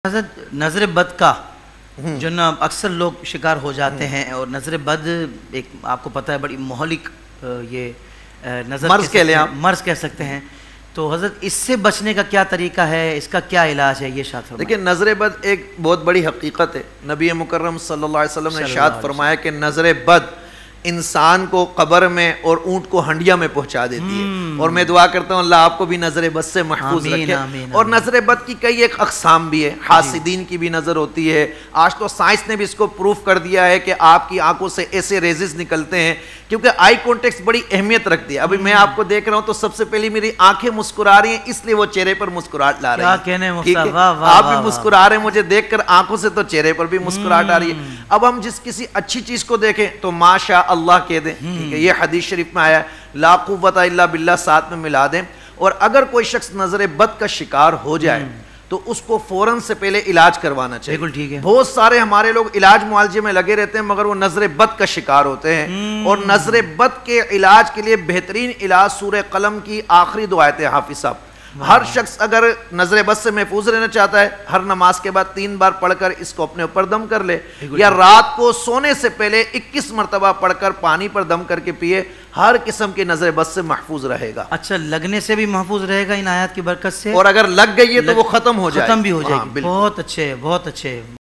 حضرت نظر بد کا جو نا اکثر لوگ شکار ہو جاتے ہیں، اور نظر بد ایک آپ کو پتہ ہے بڑی مہلک یہ نظر مرض کہہ سکتے ہیں، تو حضرت اس سے بچنے کا کیا طریقہ ہے، اس کا کیا علاج ہے، یہ ارشاد فرمائیں۔ دیکھیں نظر بد ایک بہت بڑی حقیقت ہے۔ نبی مکرم صلی اللہ علیہ وسلم نے ارشاد فرمایا کہ نظر بد انسان کو قبر میں اور اونٹ کو ہنڈیا میں پہنچا دیتی ہے، اور میں دعا کرتا ہوں اللہ آپ کو بھی نظر بد سے محفوظ رکھے۔ اور نظر بد کی کئی ایک اقسام بھی ہے، حاسدین کی بھی نظر ہوتی ہے۔ آج تو سائنس نے بھی اس کو پروف کر دیا ہے کہ آپ کی آنکھوں سے ایسے ریزز نکلتے ہیں، کیونکہ آئی کانٹیکٹ بڑی اہمیت رکھتی ہے۔ ابھی میں آپ کو دیکھ رہا ہوں تو سب سے پہلی میری آنکھیں مسکرا رہی ہیں، اس لیے وہ چہرے پر مسکراہٹ لا رہی ہیں۔ آپ بھی مسکرا رہے ہیں، مجھے دیکھ کر آنکھوں سے تو چہرے پر بھی مسکراہٹ آ رہی ہے۔ اب ہم جس کسی اچھی چیز کو دیکھیں تو ماشاء اللہ کہہ دیں، یہ حدیث شریف میں آیا ہے، لا قوت الا باللہ ساتھ میں ملا دیں۔ اور اگر کوئی شخص نظر بد کا شکار ہو جائے تو اس کو فوراً سے پہلے علاج کروانا چاہیے۔ بالکل ٹھیک ہے۔ بہت سارے ہمارے لوگ علاج معالجے میں لگے رہتے ہیں مگر وہ نظر بد کا شکار ہوتے ہیں، اور نظر بد کے علاج کے لیے بہترین علاج سورہ قلم کی آخری دو آیتیں حافظ صاحب۔ ہر شخص اگر نظر بد سے محفوظ رہنا چاہتا ہے، ہر نماز کے بعد 3 بار پڑھ کر اس کو اپنے اوپر دم کر لے، یا رات کو سونے سے پہلے 21 مرتبہ پڑھ کر پانی پر دم کر کے پیے، ہر قسم کی نظر بد سے محفوظ رہے گا۔ اچھا، لگنے سے بھی محفوظ رہے گا ان آیات کی برکت سے، اور اگر لگ گئی ہے تو وہ ختم ہو جائے گی، ختم بھی ہو جائے گی۔ بہت اچھے، بہت اچھے۔